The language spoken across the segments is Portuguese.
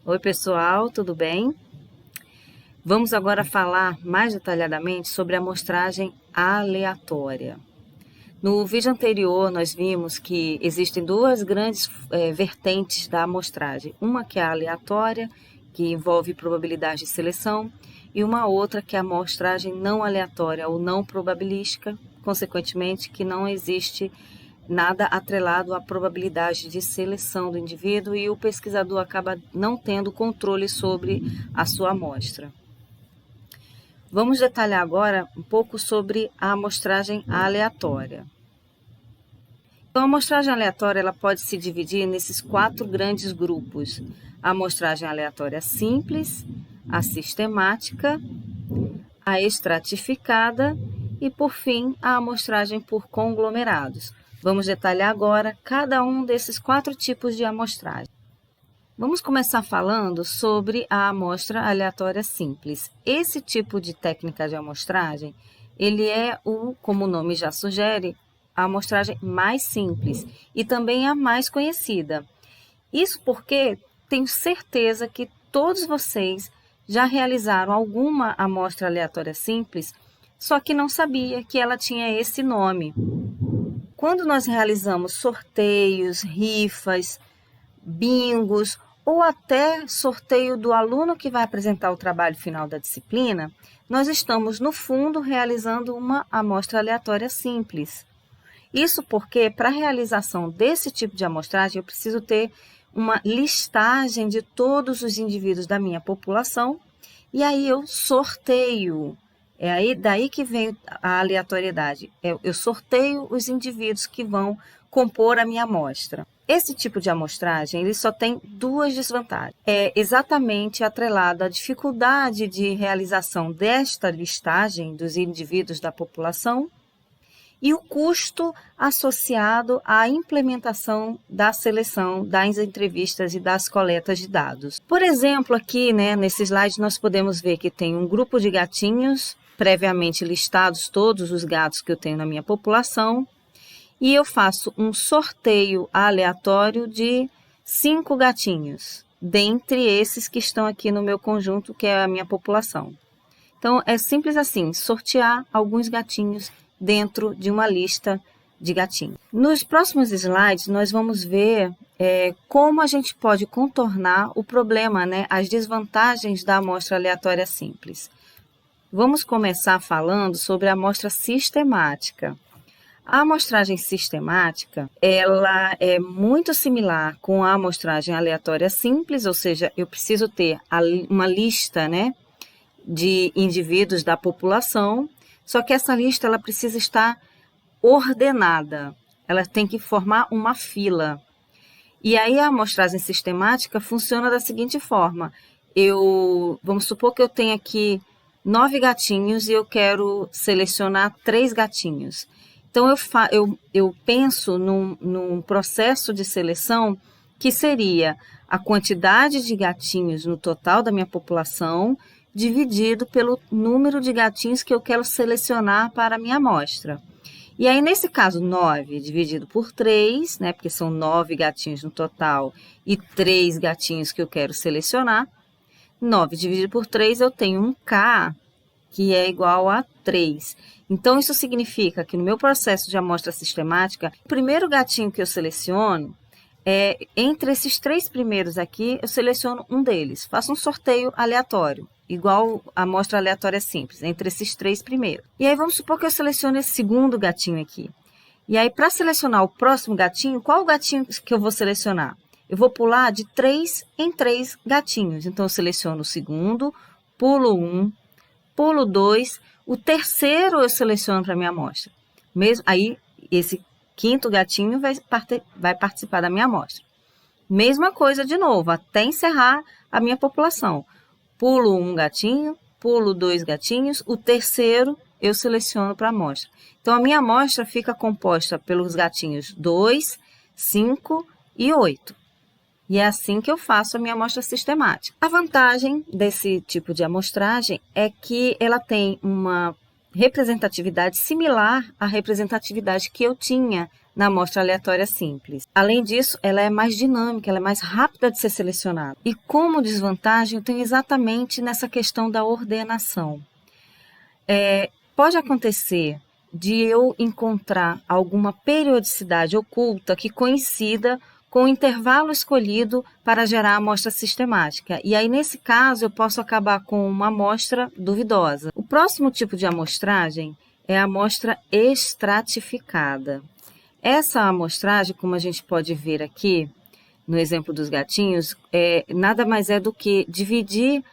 Oi, pessoal, tudo bem? Vamos agora falar mais detalhadamente sobre a amostragem aleatória. No vídeo anterior, nós vimos que existem duas grandes vertentes da amostragem. Uma que é a aleatória, que envolve probabilidade de seleção, e uma outra que é a amostragem não aleatória ou não probabilística, consequentemente, que não existe nada atrelado à probabilidade de seleção do indivíduo e o pesquisador acaba não tendo controle sobre a sua amostra. Vamos detalhar agora um pouco sobre a amostragem aleatória. Então, a amostragem aleatória ela pode se dividir nesses 4 grandes grupos: a amostragem aleatória simples, a sistemática, a estratificada e, por fim, a amostragem por conglomerados. Vamos detalhar agora cada um desses 4 tipos de amostragem. Vamos começar falando sobre a amostra aleatória simples. Esse tipo de técnica de amostragem, ele é como o nome já sugere, a amostragem mais simples e também a mais conhecida. Isso porque tenho certeza que todos vocês já realizaram alguma amostra aleatória simples, só que não sabia que ela tinha esse nome. Quando nós realizamos sorteios, rifas, bingos ou até sorteio do aluno que vai apresentar o trabalho final da disciplina, nós estamos, no fundo, realizando uma amostra aleatória simples. Isso porque, para a realização desse tipo de amostragem, eu preciso ter uma listagem de todos os indivíduos da minha população e aí eu sorteio. É daí que vem a aleatoriedade. Eu sorteio os indivíduos que vão compor a minha amostra. Esse tipo de amostragem ele só tem 2 desvantagens. É exatamente atrelado à dificuldade de realização desta listagem dos indivíduos da população e o custo associado à implementação da seleção, das entrevistas e das coletas de dados. Por exemplo, aqui, nesse slide, nós podemos ver que tem um grupo de gatinhos, previamente listados todos os gatos que eu tenho na minha população, e eu faço um sorteio aleatório de 5 gatinhos, dentre esses que estão aqui no meu conjunto, que é a minha população. Então, é simples assim, sortear alguns gatinhos dentro de uma lista de gatinhos. Nos próximos slides, nós vamos ver como a gente pode contornar o problema, as desvantagens da amostra aleatória simples. Vamos começar falando sobre a amostra sistemática. A amostragem sistemática, ela é muito similar com a amostragem aleatória simples, ou seja, eu preciso ter uma lista, de indivíduos da população, só que essa lista ela precisa estar ordenada, ela tem que formar uma fila. E aí a amostragem sistemática funciona da seguinte forma: vamos supor que eu tenho aqui 9 gatinhos e eu quero selecionar 3 gatinhos. Então eu penso num processo de seleção que seria a quantidade de gatinhos no total da minha população dividido pelo número de gatinhos que eu quero selecionar para a minha amostra. E aí, nesse caso, 9 dividido por 3, porque são 9 gatinhos no total e 3 gatinhos que eu quero selecionar, 9 dividido por 3, eu tenho um K, que é igual a 3. Então, isso significa que no meu processo de amostra sistemática, o primeiro gatinho que eu seleciono, entre esses 3 primeiros aqui, eu seleciono um deles, faço um sorteio aleatório, igual a amostra aleatória simples, entre esses 3 primeiros. E aí vamos supor que eu selecione esse segundo gatinho aqui. E aí, para selecionar o próximo gatinho, qual o gatinho que eu vou selecionar? Eu vou pular de 3 em 3 gatinhos. Então, eu seleciono o segundo, pulo 1, pulo 2, o terceiro eu seleciono para a minha amostra. Aí, esse quinto gatinho vai participar da minha amostra. Mesma coisa de novo, até encerrar a minha população. Pulo 1 gatinho, pulo 2 gatinhos, o terceiro eu seleciono para a amostra. Então, a minha amostra fica composta pelos gatinhos 2, 5 e 8. E é assim que eu faço a minha amostra sistemática. A vantagem desse tipo de amostragem é que ela tem uma representatividade similar à representatividade que eu tinha na amostra aleatória simples. Além disso, ela é mais dinâmica, ela é mais rápida de ser selecionada. E como desvantagem, eu tenho exatamente nessa questão da ordenação. Pode acontecer de eu encontrar alguma periodicidade oculta que coincida com o intervalo escolhido para gerar a amostra sistemática. E aí, nesse caso, eu posso acabar com uma amostra duvidosa. O próximo tipo de amostragem é a amostra estratificada. Essa amostragem, como a gente pode ver aqui, no exemplo dos gatinhos, nada mais é do que dividir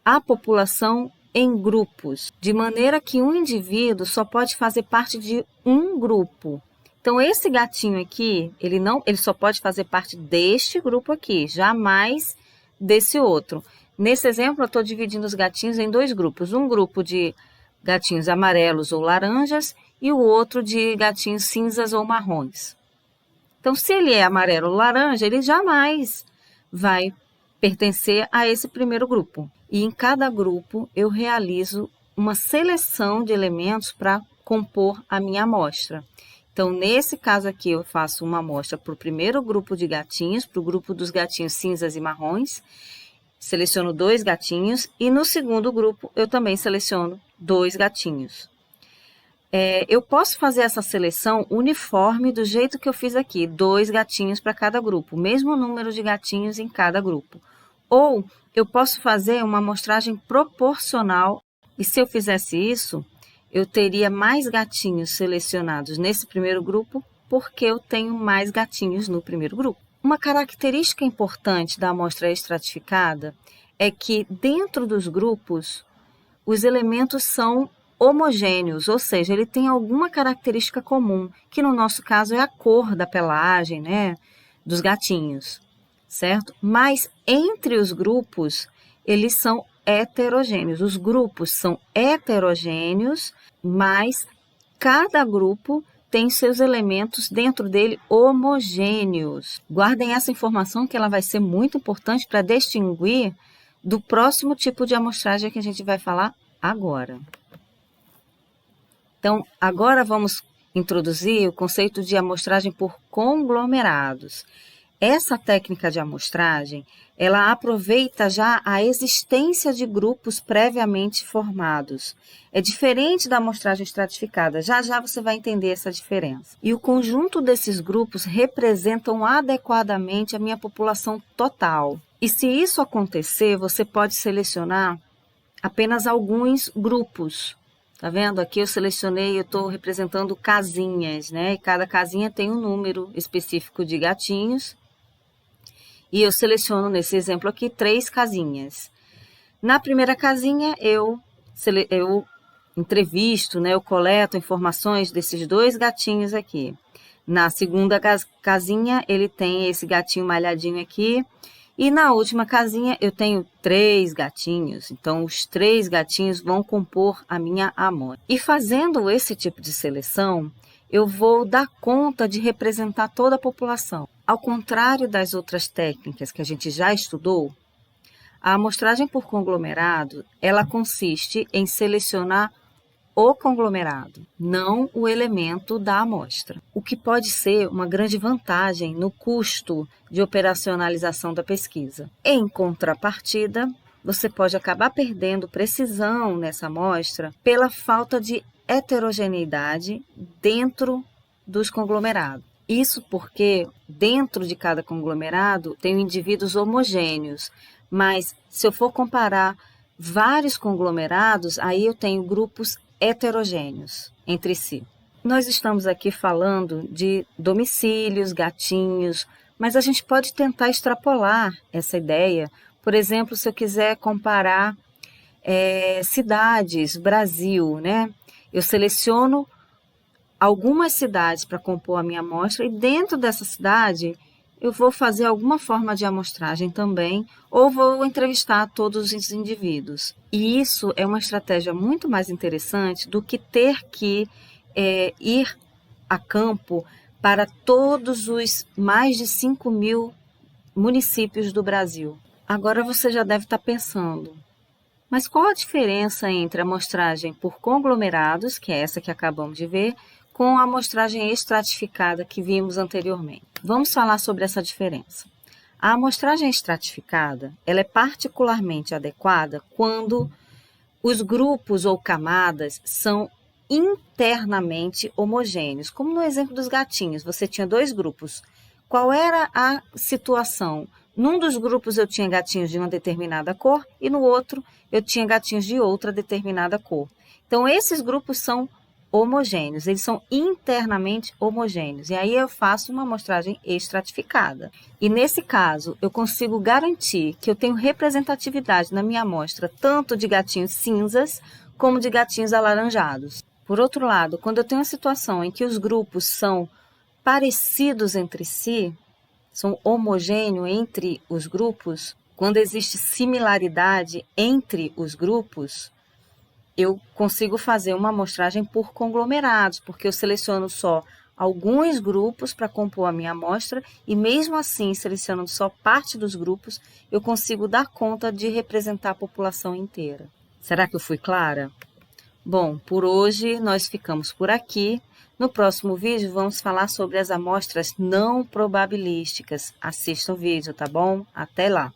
a população em grupos, de maneira que um indivíduo só pode fazer parte de um grupo. Então, esse gatinho aqui, ele só pode fazer parte deste grupo aqui, jamais desse outro. Nesse exemplo, eu estou dividindo os gatinhos em dois grupos. Um grupo de gatinhos amarelos ou laranjas e o outro de gatinhos cinzas ou marrons. Então, se ele é amarelo ou laranja, ele jamais vai pertencer a esse primeiro grupo. E em cada grupo eu realizo uma seleção de elementos para compor a minha amostra. Então, nesse caso aqui, eu faço uma amostra para o primeiro grupo de gatinhos, para o grupo dos gatinhos cinzas e marrons, seleciono 2 gatinhos, e no segundo grupo eu também seleciono 2 gatinhos. Eu posso fazer essa seleção uniforme do jeito que eu fiz aqui, 2 gatinhos para cada grupo, mesmo número de gatinhos em cada grupo. Ou eu posso fazer uma amostragem proporcional, e se eu fizesse isso, eu teria mais gatinhos selecionados nesse primeiro grupo, porque eu tenho mais gatinhos no primeiro grupo. Uma característica importante da amostra estratificada é que dentro dos grupos, os elementos são homogêneos, ou seja, ele tem alguma característica comum, que no nosso caso é a cor da pelagem, né, dos gatinhos, certo? Mas entre os grupos, eles são heterogêneos. Os grupos são heterogêneos, mas cada grupo tem seus elementos dentro dele homogêneos. Guardem essa informação que ela vai ser muito importante para distinguir do próximo tipo de amostragem que a gente vai falar agora. Então, agora vamos introduzir o conceito de amostragem por conglomerados. Essa técnica de amostragem, ela aproveita já a existência de grupos previamente formados. É diferente da amostragem estratificada, já você vai entender essa diferença. E o conjunto desses grupos representam adequadamente a minha população total. E se isso acontecer, você pode selecionar apenas alguns grupos. Tá vendo? Aqui eu selecionei, eu estou representando casinhas, né? E cada casinha tem um número específico de gatinhos. E eu seleciono, nesse exemplo aqui, 3 casinhas. Na primeira casinha, eu entrevisto, né? Eu coleto informações desses 2 gatinhos aqui. Na segunda casinha, ele tem esse gatinho malhadinho aqui. E na última casinha eu tenho 3 gatinhos, então os 3 gatinhos vão compor a minha amostra. E fazendo esse tipo de seleção, eu vou dar conta de representar toda a população. Ao contrário das outras técnicas que a gente já estudou, a amostragem por conglomerado, ela consiste em selecionar o conglomerado, não o elemento da amostra, o que pode ser uma grande vantagem no custo de operacionalização da pesquisa. Em contrapartida, você pode acabar perdendo precisão nessa amostra pela falta de heterogeneidade dentro dos conglomerados. Isso porque dentro de cada conglomerado tem indivíduos homogêneos, mas se eu for comparar vários conglomerados, aí eu tenho grupos heterogêneos entre si. Nós estamos aqui falando de domicílios, gatinhos, mas a gente pode tentar extrapolar essa ideia. Por exemplo, se eu quiser comparar cidades, Brasil, né? Eu seleciono algumas cidades para compor a minha amostra e dentro dessa cidade eu vou fazer alguma forma de amostragem também, ou vou entrevistar todos os indivíduos. E isso é uma estratégia muito mais interessante do que ter que ir a campo para todos os mais de 5.000 municípios do Brasil. Agora você já deve estar pensando, mas qual a diferença entre a amostragem por conglomerados, que é essa que acabamos de ver, com a amostragem estratificada que vimos anteriormente. Vamos falar sobre essa diferença. A amostragem estratificada, ela é particularmente adequada quando os grupos ou camadas são internamente homogêneos, como no exemplo dos gatinhos, você tinha dois grupos. Qual era a situação? Num dos grupos eu tinha gatinhos de uma determinada cor e no outro eu tinha gatinhos de outra determinada cor. Então, esses grupos são homogêneos, eles são internamente homogêneos. E aí eu faço uma amostragem estratificada. E nesse caso, eu consigo garantir que eu tenho representatividade na minha amostra tanto de gatinhos cinzas como de gatinhos alaranjados. Por outro lado, quando eu tenho uma situação em que os grupos são parecidos entre si, são homogêneos entre os grupos, quando existe similaridade entre os grupos, eu consigo fazer uma amostragem por conglomerados, porque eu seleciono só alguns grupos para compor a minha amostra e mesmo assim, selecionando só parte dos grupos, eu consigo dar conta de representar a população inteira. Será que eu fui clara? Bom, por hoje nós ficamos por aqui. No próximo vídeo vamos falar sobre as amostras não probabilísticas. Assista o vídeo, tá bom? Até lá!